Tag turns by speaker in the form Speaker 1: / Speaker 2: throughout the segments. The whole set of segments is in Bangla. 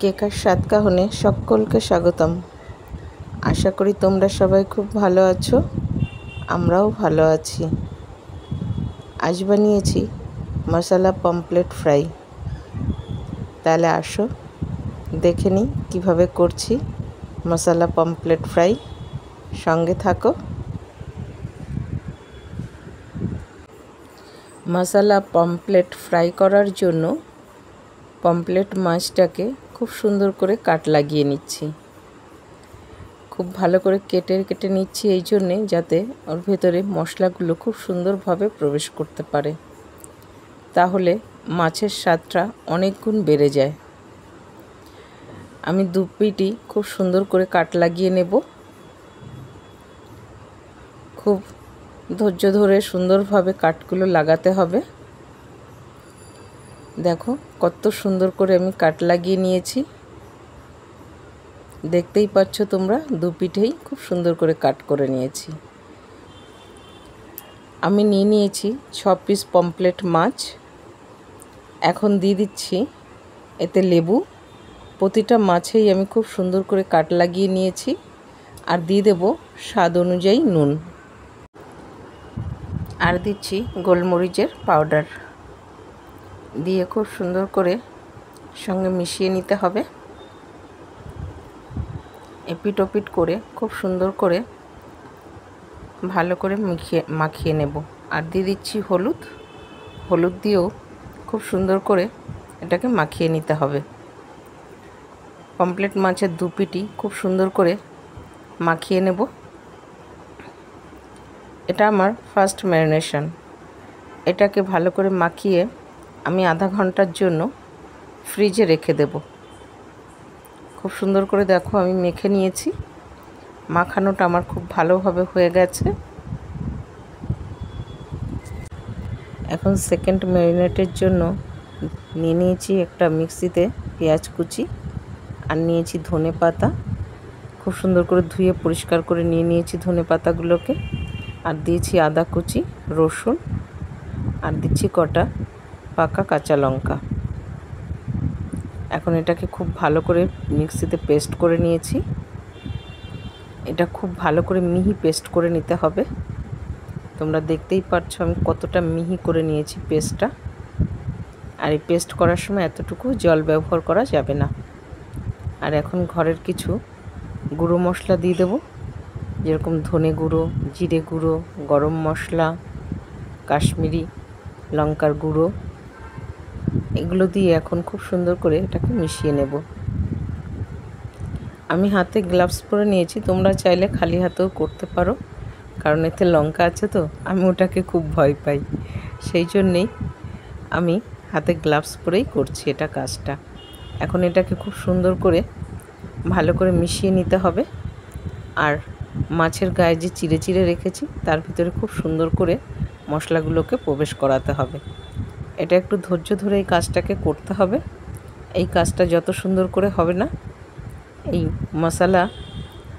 Speaker 1: কেকার স্বাদ কাহনে সকলকে স্বাগতম। আশা করি তোমরা সবাই খুব ভালো আছো, আমরাও ভালো আছি। আজ বানিয়েছি মশলা পমফ্রেট ফ্রাই। তাহলে আসো দেখে নিই কীভাবে করছি মশলা পমফ্রেট ফ্রাই। সঙ্গে থাকো। মশলা পমফ্রেট ফ্রাই করার জন্য পমফ্রেট মাছটাকে খুব সুন্দর করে কাট লাগিয়ে নিচ্ছি। খুব ভালো করে কেটে নিচ্ছি এই জন্যে যাতে ওর ভেতরে মশলাগুলো খুব সুন্দরভাবে প্রবেশ করতে পারে, তাহলে মাছের স্বাদটা অনেক গুণ বেড়ে যায়। আমি দু পিটি খুব সুন্দর করে কাট লাগিয়ে নেব। খুব ধৈর্য ধরে সুন্দরভাবে কাটগুলো লাগাতে হবে। দেখো কত সুন্দর করে আমি কাট লাগিয়ে নিয়েছি। দেখতেই পাচ্ছ তোমরা, দু পিঠেই খুব সুন্দর করে কাট করে নিয়েছি। আমি নিয়ে নিয়েছি 6 পিস পমফ্রেট মাছ। এখন দিয়ে দিচ্ছি এতে লেবু। প্রতিটা মাছেই আমি খুব সুন্দর করে কাট লাগিয়ে নিয়েছি। আর দিয়ে দেব স্বাদ অনুযায়ী নুন, আর দিচ্ছি গোলমরিচের পাউডার। দিয়ে খুব সুন্দর করে সঙ্গে মিশিয়ে নিতে হবে। এপিট ওপিট করে খুব সুন্দর করে ভালো করে মাখিয়ে নেব। আর দিয়ে দিচ্ছি হলুদ দিয়েও খুব সুন্দর করে এটাকে মাখিয়ে নিতে হবে। পমফ্রেট মাছের দু পিটি খুব সুন্দর করে মাখিয়ে নেব। এটা আমার ফার্স্ট ম্যারিনেশন। এটাকে ভালো করে মাখিয়ে আমি আধা ঘন্টার জন্য ফ্রিজে রেখে দেব। খুব সুন্দর করে দেখো আমি মেখে নিয়েছি। মাখানোটা আমার খুব ভালোভাবে হয়ে গেছে। এখন সেকেন্ড ম্যারিনেটের জন্য নিয়ে নিয়েছি একটা মিক্সিতে পেঁয়াজ কুচি, আর নিয়েছি ধনে পাতা। খুব সুন্দর করে ধুয়ে পরিষ্কার করে নিয়ে নিয়েছি ধনে পাতাগুলোকে। আর দিয়েছি আদা কুচি, রসুন, আর দিচ্ছি কটা পাকা কাঁচা লঙ্কা। এখন এটাকে খুব ভালো করে মিক্সিতে পেস্ট করে নিয়েছি। এটা খুব ভালো করে মিহি পেস্ট করে নিতে হবে। তোমরা দেখতেই পাচ্ছ আমি কতটা মিহি করে নিয়েছি পেস্টটা। আর এই পেস্ট করার সময় এতটুকু জল ব্যবহার করা যাবে না। আর এখন ঘরের কিছু গুঁড়ো মশলা দিয়ে দেব, যেরকম ধনে গুঁড়ো, জিরে গুঁড়ো, গরম মশলা, কাশ্মীরি লঙ্কার গুঁড়ো। এগুলো দিয়ে এখন খুব সুন্দর করে এটাকে মিশিয়ে নেব। আমি হাতে গ্লাভস পরে নিয়েছি, তোমরা চাইলে খালি হাতেও করতে পারো, কারণ এতে লঙ্কা আছে তো আমি ওটাকে খুব ভয় পাই। সেই জন্যেই আমি হাতে গ্লাভস পরেই করছি এটা কাজটা। এখন এটাকে খুব সুন্দর করে ভালো করে মিশিয়ে নিতে হবে। আর মাছের গায়ে যে চিড়ে চিড়ে রেখেছি তার ভিতরে খুব সুন্দর করে মশলাগুলোকে প্রবেশ করাতে হবে। এটা একটু ধৈর্য ধরে এই কাজটাকে করতে হবে। এই কাজটা যত সুন্দর করে হবে না, এই মশলা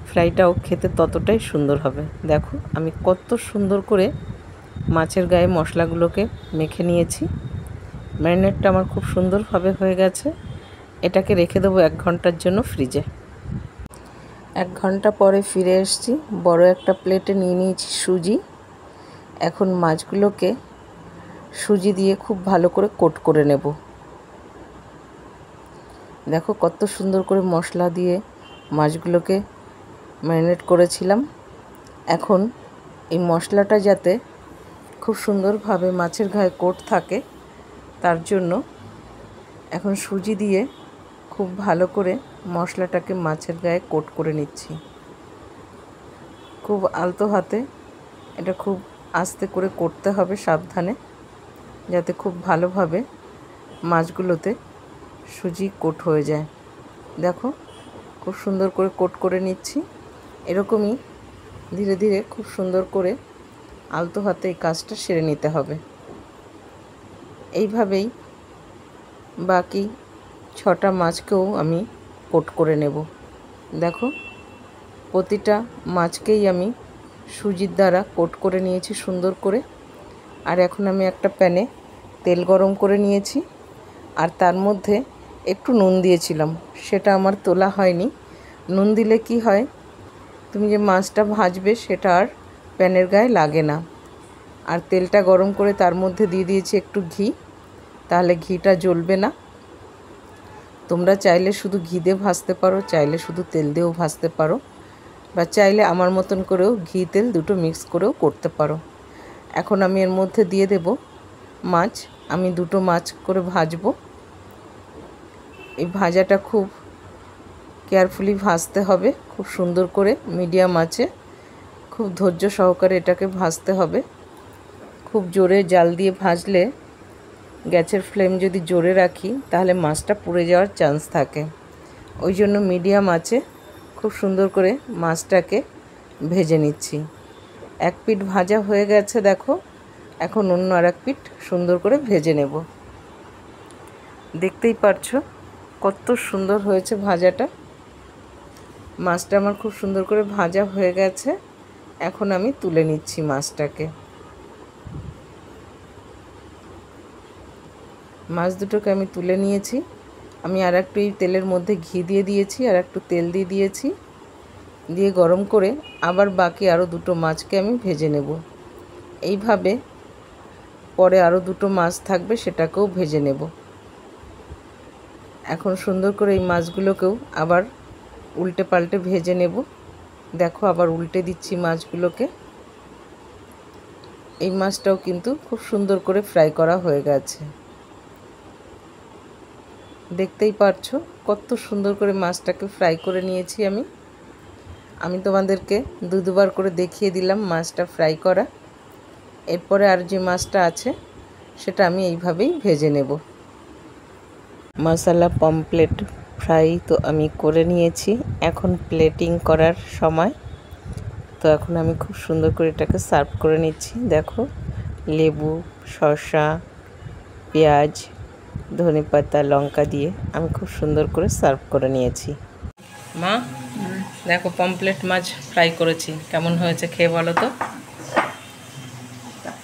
Speaker 1: ফ্রাইটাও খেতে ততটাই সুন্দর হবে। দেখো আমি কত সুন্দর করে মাছের গায়ে মশলাগুলোকে মেখে নিয়েছি। ম্যারিনেটটা আমার খুব সুন্দরভাবে হয়ে গেছে। এটাকে রেখে দেবো 1 ঘন্টার জন্য ফ্রিজে। 1 ঘন্টা পরে ফিরে এসেছি। বড় একটা প্লেটে নিয়ে নিয়েছি সুজি। এখন মাছগুলোকে সুজি দিয়ে খুব ভালো করে কোট করে নেব। দেখো কত সুন্দর করে মশলা দিয়ে মাছগুলোকে ম্যারিনেট করেছিলাম। এখন এই মশলাটা যাতে খুব সুন্দরভাবে মাছের গায়ে কোট থাকে, তার জন্য এখন সুজি দিয়ে খুব ভালো করে মশলাটাকে মাছের গায়ে কোট করে নিচ্ছি। খুব আলতো হাতে এটা খুব আস্তে করে করতে হবে, সাবধানে, যাতে খুব ভালোভাবে মাছগুলোতে সুজি কোট হয়ে যায়। দেখো খুব সুন্দর করে কোট করে নিচ্ছি। এরকমই ধীরে ধীরে খুব সুন্দর করে আলতো হাতে এই কাজটা সেরে নিতে হবে। এইভাবেই বাকি 6টা মাছকেও আমি কোট করে নেব। দেখো প্রতিটা মাছকেই আমি সুজির দ্বারা কোট করে নিয়েছি সুন্দর করে। আর এখন আমি একটা প্যানে তেল গরম করে নিয়েছি, আর তার মধ্যে একটু নুন দিয়েছিলাম, সেটা আমার তোলা হয়নি। নুন দিলে কি হয়, তুমি যে মাছটা ভাজবে সেটা আর প্যানের গায়ে লাগে না। আর তেলটা গরম করে তার মধ্যে দিয়ে দিয়েছি একটু ঘি, তাহলে ঘিটা জ্বলবে না। তোমরা চাইলে শুধু ঘি দিয়ে ভাজতে পারো, চাইলে শুধু তেল দিয়েও ভাজতে পারো, বা চাইলে আমার মতন করেও ঘি তেল দুটো মিক্স করেও করতে পারো। এখন আমি এর মধ্যে দিয়ে দেব মাছ। আমি দুটো মাছ করে ভাজবো। এই ভাজাটা খুব কেয়ারফুলি ভাজতে হবে, খুব সুন্দর করে মিডিয়াম আঁচে খুব ধৈর্য সহকারে এটাকে ভাজতে হবে। খুব জোরে জাল দিয়ে ভাজলে, গ্যাসের ফ্লেম যদি জোরে রাখি তাহলে মাছটা পুড়ে যাওয়ার চান্স থাকে। ওই জন্য মিডিয়াম আঁচে খুব সুন্দর করে মাছটাকে ভেজে নিচ্ছি। এক পিঠ ভাজা হয়ে গেছে দেখো, এখন অন্য আর এক পিঠ সুন্দর করে ভেজে নেব। দেখতেই পারছো কত সুন্দর হয়েছে ভাজাটা। মাছটা আমার খুব সুন্দর করে ভাজা হয়ে গেছে। এখন আমি তুলে নিচ্ছি মাছটাকে। মাছ দুটোকে আমি তুলে নিয়েছি। আমি আর একটু এই তেলের মধ্যে ঘি দিয়ে দিয়েছি, আর একটু তেল দিয়ে দিয়েছি, দিয়ে গরম করে আবার বাকি আরও দুটো মাছকে আমি ভেজে নেব। এইভাবে পরে আরও দুটো মাছ থাকবে, সেটাকেও ভেজে নেব। এখন সুন্দর করে এই মাছগুলোকেও আবার উল্টে পাল্টে ভেজে নেব। দেখো আবার উল্টে দিচ্ছি মাছগুলোকে। এই মাছটাও কিন্তু খুব সুন্দর করে ফ্রাই করা হয়ে গেছে। দেখতেই পারছো কত সুন্দর করে মাছটাকে ফ্রাই করে নিয়েছি আমি তোমাদেরকে দুবার করে দেখিয়ে দিলাম মাছটা ফ্রাই করা। এরপরে আর যে মাছটা আছে সেটা আমি এইভাবেই ভেজে নেব। মশলা পমফ্রেট ফ্রাই তো আমি করে নিয়েছি, এখন প্লেটিং করার সময়। তো এখন আমি খুব সুন্দর করে এটাকে সার্ভ করে নিচ্ছি। দেখো লেবু, শসা, পেঁয়াজ, ধনেপাতা, লঙ্কা দিয়ে আমি খুব সুন্দর করে সার্ভ করে নিয়েছি। মা দেখো পমফ্রেট মাছ ফ্রাই করেছি, কেমন হয়েছে খেয়ে বলো তো।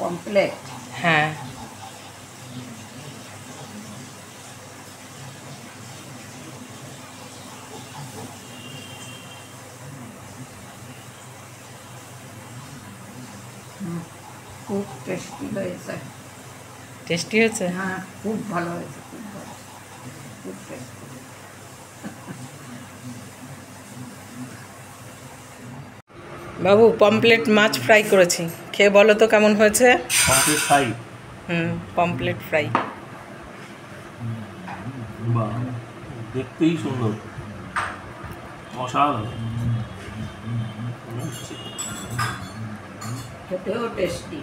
Speaker 2: পমফ্রেট?
Speaker 1: হ্যাঁ,
Speaker 2: খুব টেস্টি হয়েছে।
Speaker 1: টেস্টি হয়েছে?
Speaker 2: হ্যাঁ, খুব ভালো হয়েছে, খুব ভালো, খুব টেস্টি।
Speaker 1: বাবু পমফ্রেট মাছ ফ্রাই করেছি, খেয়ে বলো তো কেমন হয়েছে।
Speaker 3: Pomfret fry?
Speaker 1: Pomfret fry.
Speaker 3: বাহ, দেখতেই সুন্দর, অসাধারণ।
Speaker 2: খেতেও টেস্টি,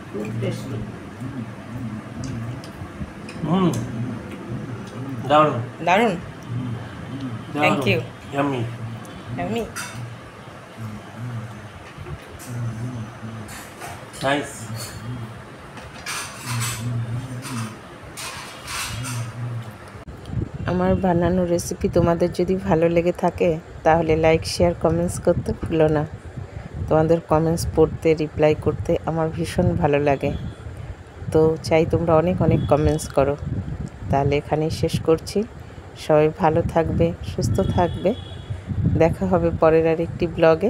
Speaker 2: খুব টেস্টি।
Speaker 3: দারুণ
Speaker 1: দারুণ, থ্যাংক ইউ।
Speaker 3: ইয়াম্মি।
Speaker 1: আমি
Speaker 3: নাইস।
Speaker 1: আমার বানানো রেসিপি তোমাদের যদি ভালো লেগে থাকে তাহলে লাইক, শেয়ার, কমেন্টস করতে ভুলো না। তোমাদের কমেন্টস পড়তে, রিপ্লাই করতে আমার ভীষণ ভালো লাগে। তো চাই তোমরা অনেক অনেক কমেন্টস করো। তাহলে এখানেই শেষ করছি। সবাই ভালো থাকবে, সুস্থ থাকবে। দেখা হবে পরের আর একটি ব্লগে।